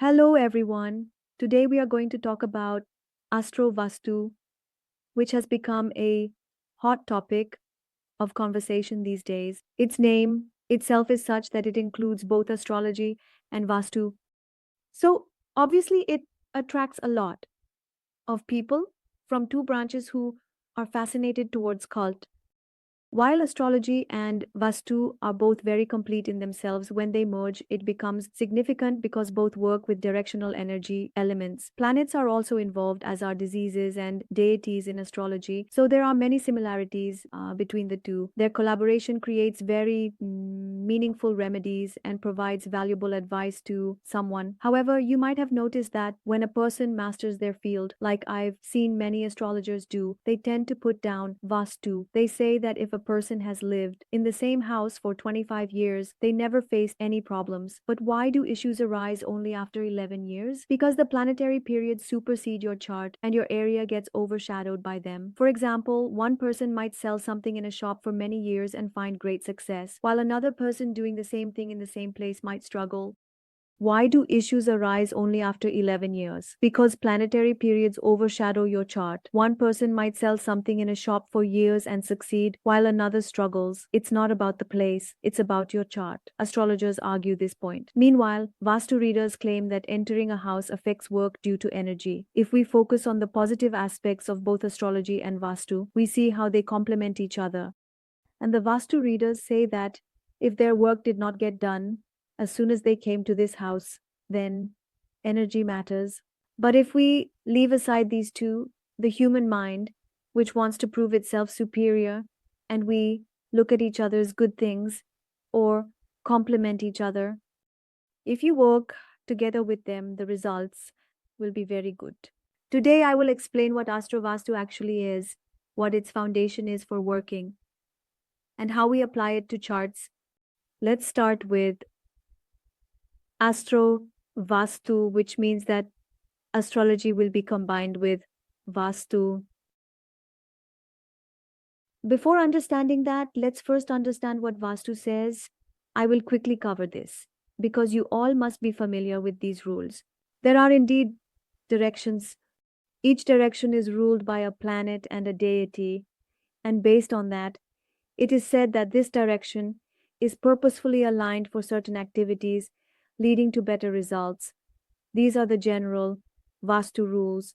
Hello, everyone. Today we are going to talk about Astro Vastu, which has become a hot topic of conversation these days. Its name itself is such that it includes both astrology and Vastu. So, obviously, it attracts a lot of people from two branches who are fascinated towards cult. While astrology and Vastu are both very complete in themselves, when they merge, it becomes significant because both work with directional energy elements. Planets are also involved, as are diseases and deities in astrology. So there are many similarities between the two. Their collaboration creates very meaningful remedies and provides valuable advice to someone. However, you might have noticed that when a person masters their field, like I've seen many astrologers do, they tend to put down Vastu. They say that if a person has lived in the same house for 25 years, they never faced any problems. But why do issues arise only after 11 years? Because the planetary periods supersede your chart and your area gets overshadowed by them. For example, one person might sell something in a shop for many years and find great success, while another person doing the same thing in the same place might struggle. Why do issues arise only after 11 years? Because planetary periods overshadow your chart. One person might sell something in a shop for years and succeed, while another struggles. It's not about the place, it's about your chart. Astrologers argue this point. Meanwhile, Vastu readers claim that entering a house affects work due to energy. If we focus on the positive aspects of both astrology and Vastu, we see how they complement each other. And the Vastu readers say that if their work did not get done as soon as they came to this house, then energy matters. But if we leave aside these two, the human mind, which wants to prove itself superior, and we look at each other's good things or complement each other, if you work together with them, the results will be very good. Today, I will explain what Astro Vastu actually is, what its foundation is for working, and how we apply it to charts. Let's start with Astro Vastu, which means that astrology will be combined with Vastu. Before understanding that, let's first understand what Vastu says. I will quickly cover this because you all must be familiar with these rules. There are indeed directions. Each direction is ruled by a planet and a deity, and based on that, it is said that this direction is purposefully aligned for certain activities, leading to better results. These are the general Vastu rules.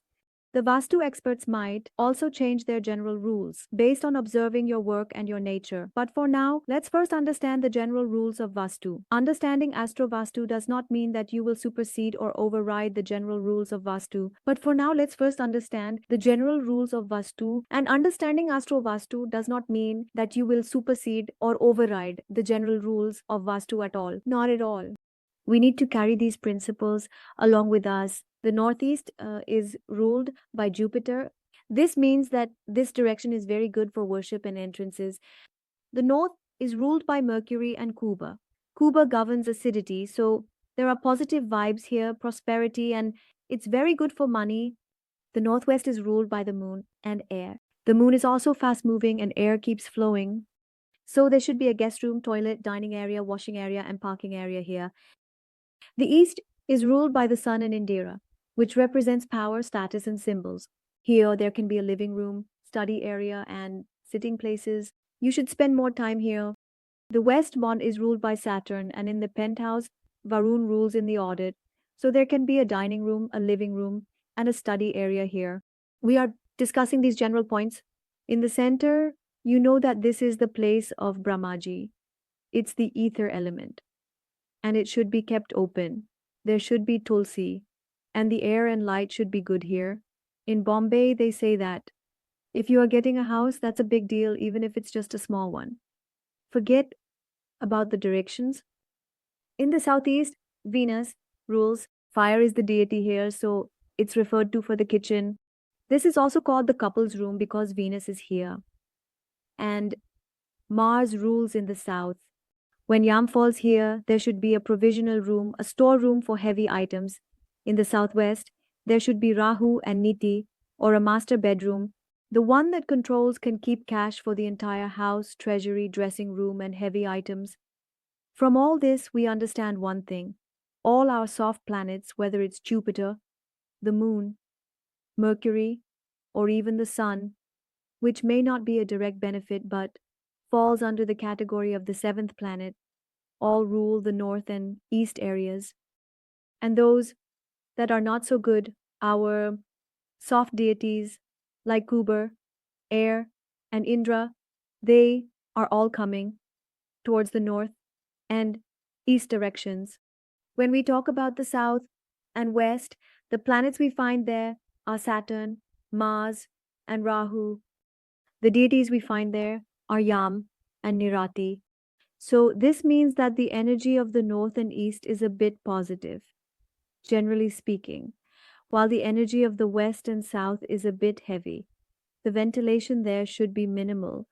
The Vastu experts might also change their general rules based on observing your work and your nature. But for now, let's first understand the general rules of Vastu. Understanding Astro Vastu does not mean that you will supersede or override the general rules of Vastu. But for now, let's first understand the general rules of Vastu. And understanding Astro Vastu does not mean that you will supersede or override the general rules of Vastu at all. Not at all. We need to carry these principles along with us. The Northeast is ruled by Jupiter. This means that this direction is very good for worship and entrances. The North is ruled by Mercury and Kuba. Kuba governs acidity, so there are positive vibes here, prosperity, and it's very good for money. The Northwest is ruled by the Moon and air. The Moon is also fast moving and air keeps flowing. So there should be a guest room, toilet, dining area, washing area, and parking area here. The East is ruled by the Sun and Indira, which represents power, status, and symbols. Here, there can be a living room, study area, and sitting places. You should spend more time here. The West Mond is ruled by Saturn, and in the penthouse, Varun rules in the audit. So there can be a dining room, a living room, and a study area here. We are discussing these general points. In the center, you know that this is the place of Brahmaji. It's the ether element, and it should be kept open. There should be tulsi, and the air and light should be good here. In Bombay, they say that if you are getting a house, that's a big deal, even if it's just a small one. Forget about the directions. In the southeast, Venus rules. Fire is the deity here, so it's referred to for the kitchen. This is also called the couple's room because Venus is here. And Mars rules in the south. When Yam falls here, there should be a provisional room, a storeroom for heavy items. In the southwest, there should be Rahu and Niti, or a master bedroom. The one that controls can keep cash for the entire house, treasury, dressing room, and heavy items. From all this, we understand one thing. all our soft planets, whether it's Jupiter, the Moon, Mercury, or even the Sun, which may not be a direct benefit but falls under the category of the seventh planet, all rule the north and east areas. And those that are not so good, our soft deities like Kuber, Air, and Indra, they are all coming towards the north and east directions. When we talk about the south and west, the planets we find there are Saturn, Mars, and Rahu. The deities we find there are Yam and Nirati. So, this means that the energy of the north and east is a bit positive, generally speaking, while the energy of the west and south is a bit heavy. The ventilation there should be minimal.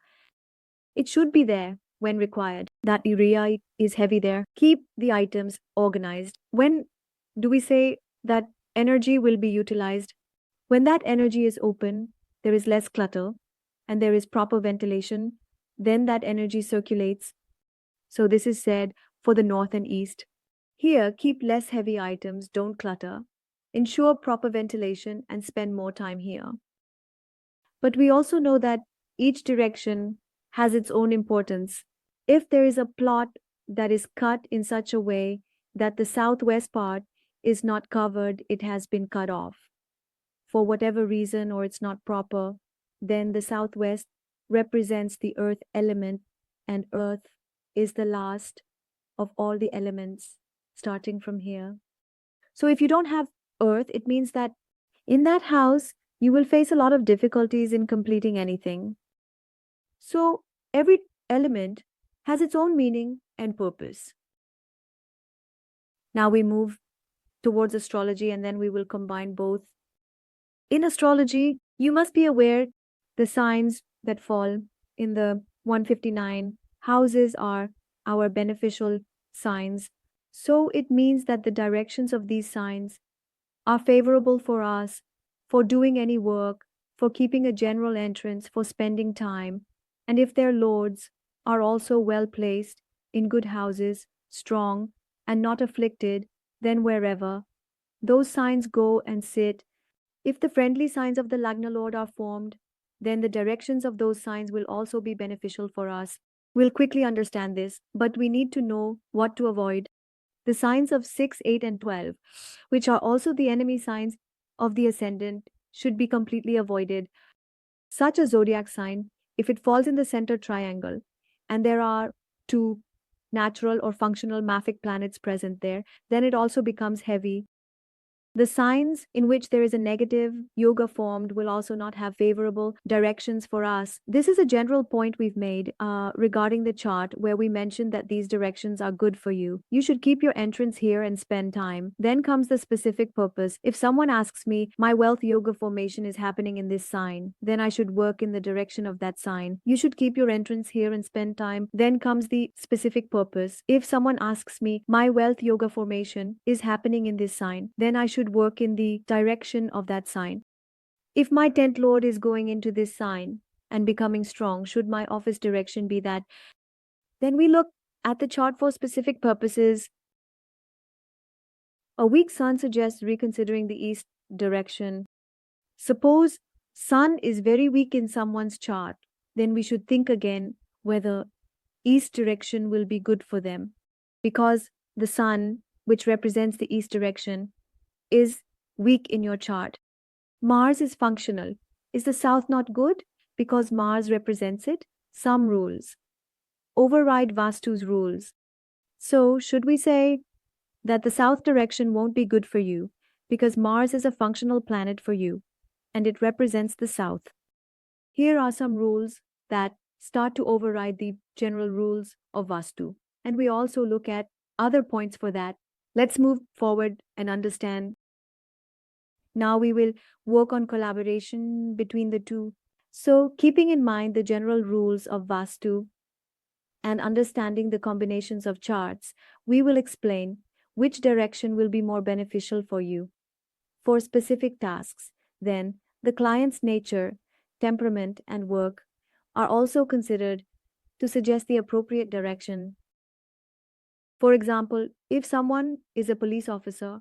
It should be there when required. That urea is heavy there. Keep the items organized. When do we say that energy will be utilized? When that energy is open, there is less clutter and there is proper ventilation, then that energy circulates. So, this is said for the north and east. Here, keep less heavy items, don't clutter. Ensure proper ventilation and spend more time here. But we also know that each direction has its own importance. If there is a plot that is cut in such a way that the southwest part is not covered, it has been cut off for whatever reason or it's not proper, then the southwest represents the earth element, and earth is the last of all the elements starting from here. So if you don't have earth, it means that in that house, you will face a lot of difficulties in completing anything. So every element has its own meaning and purpose. Now we move towards astrology and then we will combine both. In astrology, you must be aware the signs that fall in the 159 houses are our beneficial signs. So it means that the directions of these signs are favorable for us, for doing any work, for keeping a general entrance, for spending time. And if their lords are also well placed in good houses, strong, and not afflicted, then wherever those signs go and sit, if the friendly signs of the Lagna Lord are formed, then the directions of those signs will also be beneficial for us. We'll quickly understand this, but we need to know what to avoid. The signs of 6, 8, and 12, which are also the enemy signs of the ascendant, should be completely avoided. Such a zodiac sign, if it falls in the center triangle, and there are two natural or functional maffic planets present there, then it also becomes heavy. The signs in which there is a negative yoga formed will also not have favorable directions for us. This is a general point we've made regarding the chart where we mentioned that these directions are good for you. You should keep your entrance here and spend time. Then comes the specific purpose. If someone asks me, my wealth yoga formation is happening in this sign, then I should work in the direction of that sign. You should keep your entrance here and spend time. Then comes the specific purpose. If someone asks me, my wealth yoga formation is happening in this sign, then I should work in the direction of that sign. If my 10th lord is going into this sign and becoming strong, should my office direction be that? Then we look at the chart for specific purposes. A weak sun suggests reconsidering the east direction. Suppose sun is very weak in someone's chart, then we should think again whether east direction will be good for them, because the sun, which represents the east direction, is weak in your chart. Mars is functional. Is the south not good? Because Mars represents it. Some rules override Vastu's rules. So, should we say that the south direction won't be good for you because Mars is a functional planet for you and it represents the south? Here are some rules that start to override the general rules of Vastu. And we also look at other points for that. Let's move forward and understand. Now we will work on collaboration between the two. So, keeping in mind the general rules of Vastu and understanding the combinations of charts, we will explain which direction will be more beneficial for you for specific tasks. Then, the client's nature, temperament, and work are also considered to suggest the appropriate direction. For example, if someone is a police officer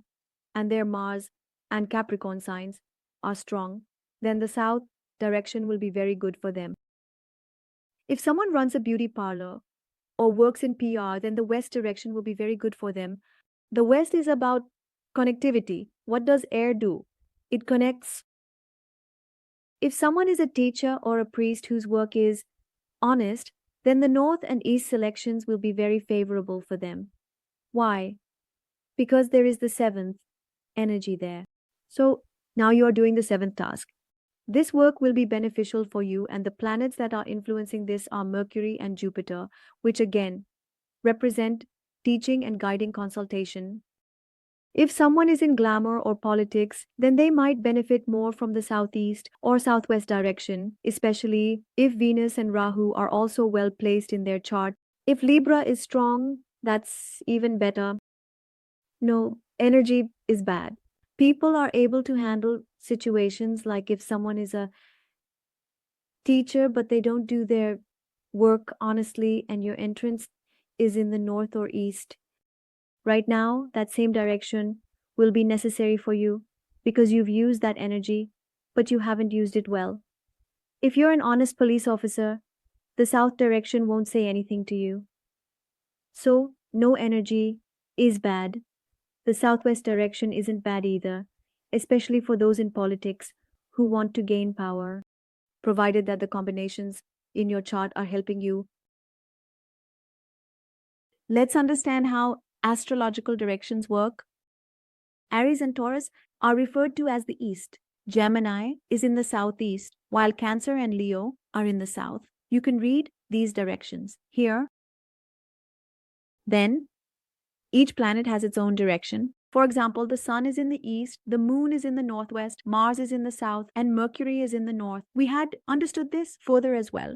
and their Mars and Capricorn signs are strong, then the south direction will be very good for them. If someone runs a beauty parlor or works in PR, then the west direction will be very good for them. The west is about connectivity. What does air do? It connects. If someone is a teacher or a priest whose work is honest, then the north and east selections will be very favorable for them. Why? Because there is the seventh energy there. So now you are doing the seventh task. This work will be beneficial for you, and the planets that are influencing this are Mercury and Jupiter, which again represent teaching and guiding consultation. If someone is in glamour or politics, then they might benefit more from the southeast or southwest direction, especially if Venus and Rahu are also well placed in their chart. If Libra is strong, that's even better. No, energy is bad. People are able to handle situations like if someone is a teacher but they don't do their work honestly and your entrance is in the north or east. Right now, that same direction will be necessary for you because you've used that energy, but you haven't used it well. If you're an honest police officer, the south direction won't say anything to you. So, no energy is bad. The southwest direction isn't bad either, especially for those in politics who want to gain power, provided that the combinations in your chart are helping you. Let's understand how astrological directions work. Aries and Taurus are referred to as the east. Gemini is in the southeast, while Cancer and Leo are in the south. You can read these directions here. Then, each planet has its own direction. For example, the sun is in the east, the moon is in the northwest, Mars is in the south, and Mercury is in the north. We had understood this further as well.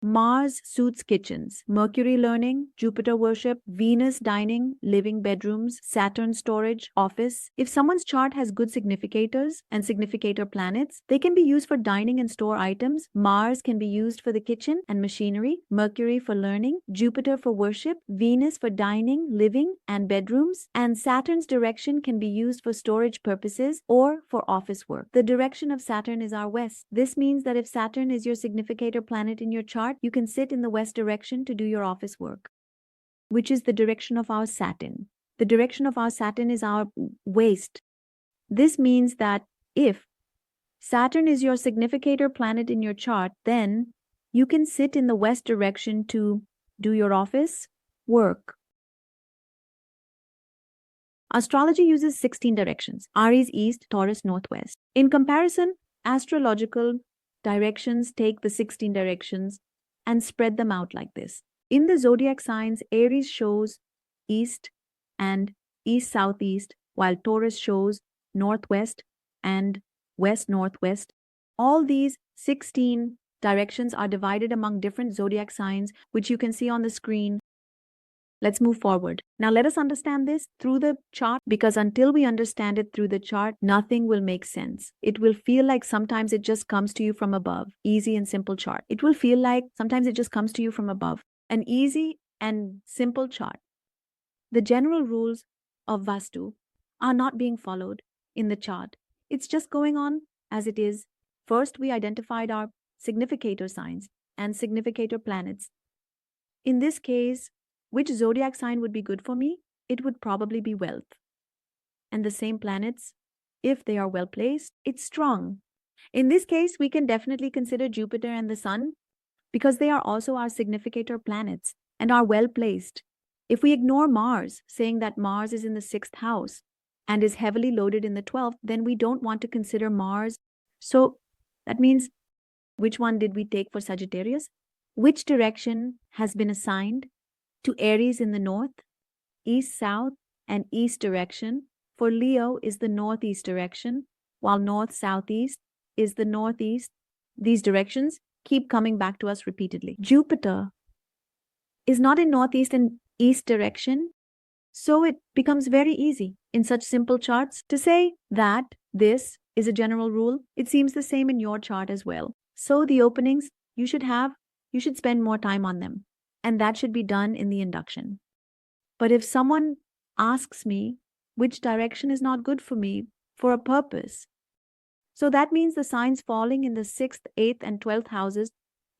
Mars suits kitchens, Mercury learning, Jupiter worship, Venus dining, living bedrooms, Saturn storage, office. If someone's chart has good significators and significator planets, they can be used for dining and store items. Mars can be used for the kitchen and machinery, Mercury for learning, Jupiter for worship, Venus for dining, living, and bedrooms, and Saturn's direction can be used for storage purposes or for office work. The direction of Saturn is our west. This means that if Saturn is your significator planet in your chart, you can sit in the west direction to do your office work, which is the direction of our Saturn. The direction of our Saturn is our waist. This means that if Saturn is your significator planet in your chart, then you can sit in the west direction to do your office work. Astrology uses 16 directions: Aries east, Taurus northwest. In comparison, astrological directions take the 16 directions and spread them out like this. In the zodiac signs, Aries shows east and east-southeast, while Taurus shows northwest and west-northwest. All these 16 directions are divided among different zodiac signs, which you can see on the screen. Let's move forward. Now let us understand this through the chart, because until we understand it through the chart, nothing will make sense. It will feel like sometimes it just comes to you from above. Easy and simple chart. It will feel like sometimes it just comes to you from above. An easy and simple chart. The general rules of Vastu are not being followed in the chart. It's just going on as it is. First, we identified our significator signs and significator planets. In this case, which zodiac sign would be good for me? It would probably be wealth. And the same planets, if they are well placed, it's strong. In this case, we can definitely consider Jupiter and the Sun because they are also our significator planets and are well placed. If we ignore Mars, saying that Mars is in the 6th house and is heavily loaded in the 12th, then we don't want to consider Mars. So that means, which one did we take for Sagittarius? Which direction has been assigned to Aries in the north, east, south, and east direction? For Leo is the northeast direction, while north, southeast is the northeast. These directions keep coming back to us repeatedly. Jupiter is not in northeast and east direction, so it becomes very easy in such simple charts to say that this is a general rule. It seems the same in your chart as well. So the openings you should spend more time on them. and that should be done in the induction. But if someone asks me which direction is not good for me for a purpose, so that means the signs falling in the 6th, 8th, and 12th houses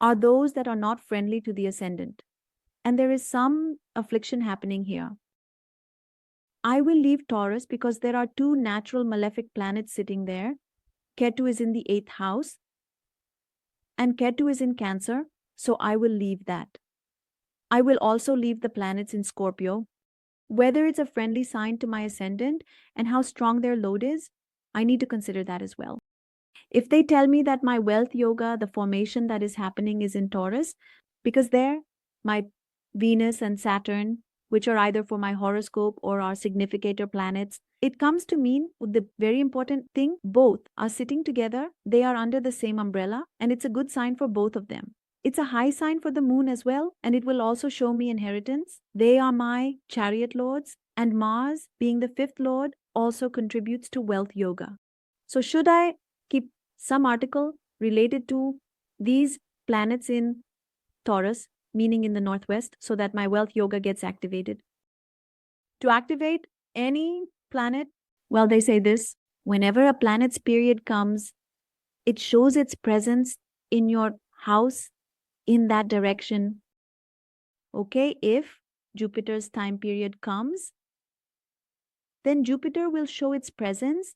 are those that are not friendly to the ascendant. And there is some affliction happening here. I will leave Taurus because there are two natural malefic planets sitting there. Ketu is in the 8th house and Ketu is in Cancer, so I will leave that. I will also leave the planets in Scorpio. Whether it's a friendly sign to my ascendant and how strong their load is, I need to consider that as well. If they tell me that my wealth yoga, the formation that is happening is in Taurus, because there, my Venus and Saturn, which are either for my horoscope or are significator planets, it comes to mean the very important thing, both are sitting together, they are under the same umbrella, and it's a good sign for both of them. It's a high sign for the moon as well, and it will also show me inheritance. They are my chariot lords, and Mars, being the 5th lord, also contributes to wealth yoga. So should I keep some article related to these planets in Taurus, meaning in the northwest, so that my wealth yoga gets activated? To activate any planet, well, they say this, whenever a planet's period comes, it shows its presence in your house in that direction. Okay, if Jupiter's time period comes, then Jupiter will show its presence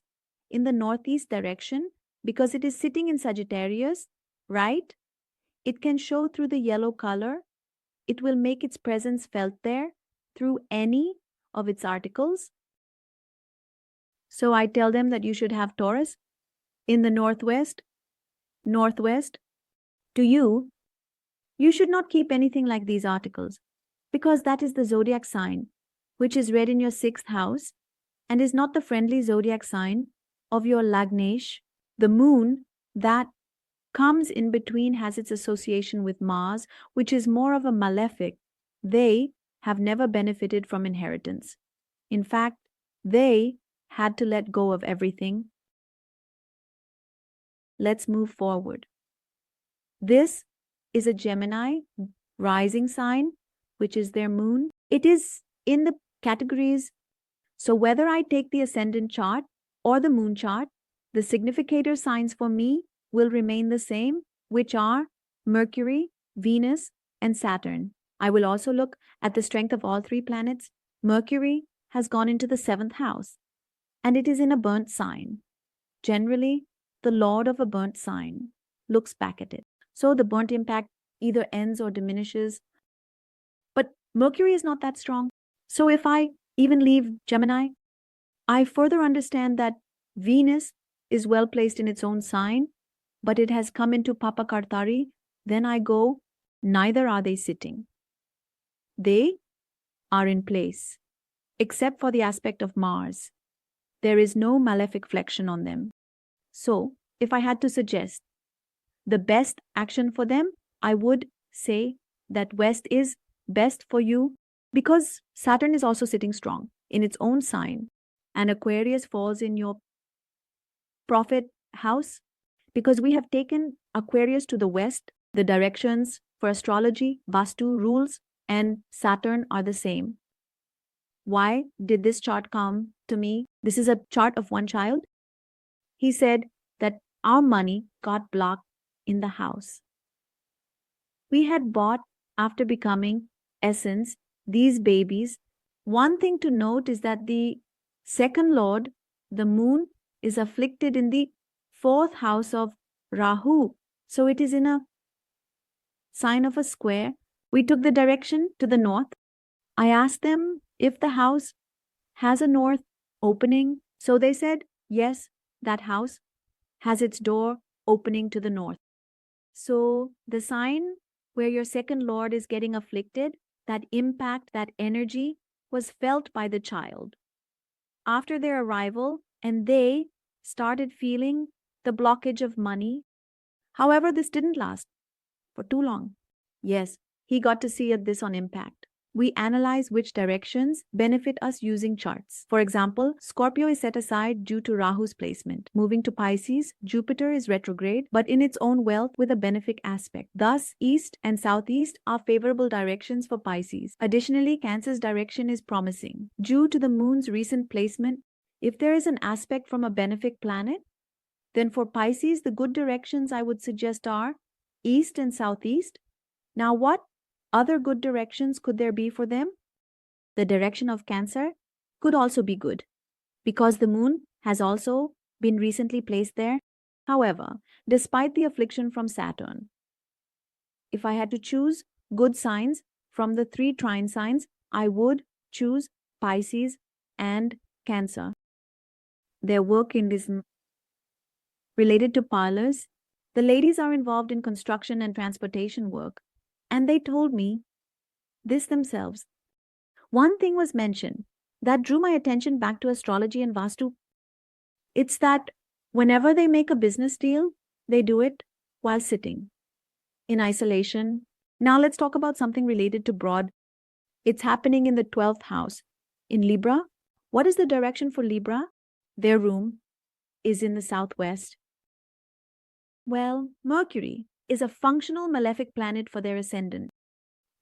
in the northeast direction because it is sitting in Sagittarius, right? It can show through the yellow color. It will make its presence felt there through any of its articles. So I tell them that you should have Taurus in the northwest. To you should not keep anything like these articles because that is the zodiac sign, which is read in your 6th house and is not the friendly zodiac sign of your Lagnesh. The moon that comes in between has its association with Mars, which is more of a malefic. They have never benefited from inheritance. In fact, they had to let go of everything. Let's move forward. This is a Gemini rising sign, which is their moon. It is in the categories. So whether I take the ascendant chart or the moon chart, the significator signs for me will remain the same, which are Mercury, Venus, and Saturn. I will also look at the strength of all three planets. Mercury has gone into the 7th house, and it is in a burnt sign. Generally, the lord of a burnt sign looks back at it. So the burnt impact either ends or diminishes. But Mercury is not that strong. So if I even leave Gemini, I further understand that Venus is well placed in its own sign, but it has come into Papa Kartari. Then I go, neither are they sitting. They are in place, except for the aspect of Mars. There is no malefic flexion on them. So, if I had to suggest the best action for them, I would say that West is best for you because Saturn is also sitting strong in its own sign, and Aquarius falls in your prophet house because we have taken Aquarius to the West. The directions for astrology, Vastu rules, and Saturn are the same. Why did this chart come to me? This is a chart of one child. He said that our money got blocked in the house. We had bought, after becoming essence, these babies. One thing to note is that the second lord, the moon, is afflicted in the 4th house of Rahu. So it is in a sign of a square. We took the direction to the north. I asked them if the house has a north opening. So they said, yes, that house has its door opening to the north. So the sign where your second lord is getting afflicted, that impact, that energy was felt by the child. After their arrival, and they started feeling the blockage of money. However, this didn't last for too long. Yes, he got to see this on impact. we analyze which directions benefit us using charts. For example, Scorpio is set aside due to Rahu's placement. Moving to Pisces, Jupiter is retrograde, but in its own wealth with a benefic aspect. Thus, east and southeast are favorable directions for Pisces. Additionally, Cancer's direction is promising. Due to the moon's recent placement, if there is an aspect from a benefic planet, then for Pisces, the good directions I would suggest are east and southeast. Now, what other good directions could there be for them? The direction of Cancer could also be good, because the moon has also been recently placed there. However, despite the affliction from Saturn, if I had to choose good signs from the three trine signs, I would choose Pisces and Cancer. Their work in this related to parlors, the ladies are involved in construction and transportation work, and they told me this themselves. One thing was mentioned that drew my attention back to astrology and Vastu. It's that whenever they make a business deal, they do it while sitting in isolation. Now let's talk about something related to broad. It's happening in the 12th house. In Libra, what is the direction for Libra? Their room is in the southwest. Well, Mercury is a functional malefic planet for their ascendant.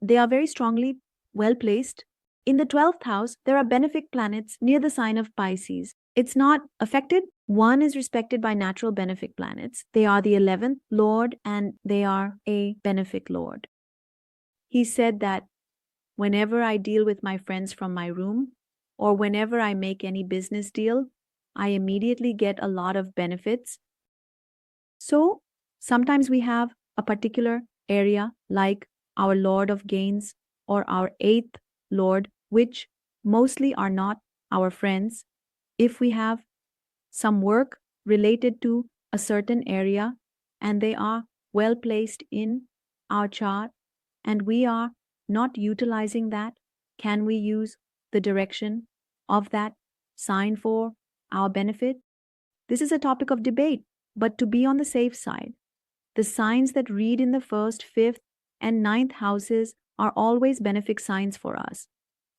They are very strongly well placed. In the 12th house, there are benefic planets near the sign of Pisces. It's not affected. One is respected by natural benefic planets. They are the 11th lord and they are a benefic lord. He said that whenever I deal with my friends from my room or whenever I make any business deal, I immediately get a lot of benefits. So sometimes we have a particular area like our Lord of Gains or our 8th Lord, which mostly are not our friends. If we have some work related to a certain area and they are well placed in our chart and we are not utilizing that, can we use the direction of that sign for our benefit? This is a topic of debate, but to be on the safe side, the signs that read in the 1st, 5th, and 9th houses are always benefic signs for us.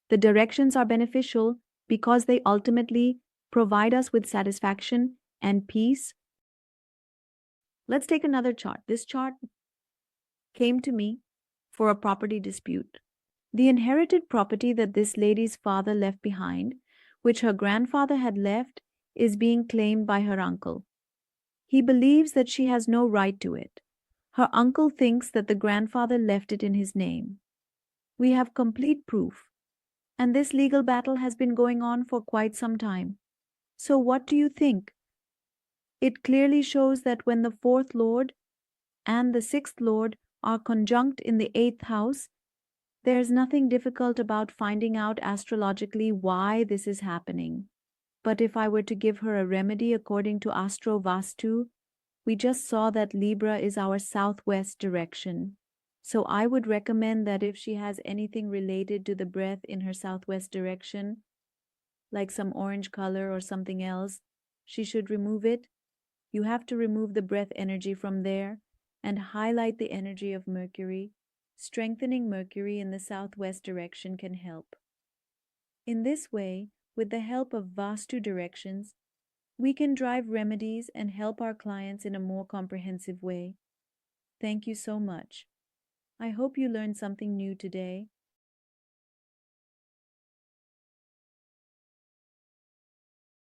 The directions are beneficial because they ultimately provide us with satisfaction and peace. Let's take another chart. This chart came to me for a property dispute. The inherited property that this lady's father left behind, which her grandfather had left, is being claimed by her uncle. He believes that she has no right to it. Her uncle thinks that the grandfather left it in his name. We have complete proof, and this legal battle has been going on for quite some time. So what do you think? It clearly shows that when the 4th Lord and the 6th Lord are conjunct in the 8th house, there's nothing difficult about finding out astrologically why this is happening. But if I were to give her a remedy according to Astro Vastu, we just saw that Libra is our southwest direction. So I would recommend that if she has anything related to the breath in her southwest direction, like some orange color or something else, she should remove it. You have to remove the breath energy from there and highlight the energy of Mercury. Strengthening Mercury in the southwest direction can help. In this way, with the help of Vastu directions, we can drive remedies and help our clients in a more comprehensive way. Thank you so much. I hope you learned something new today.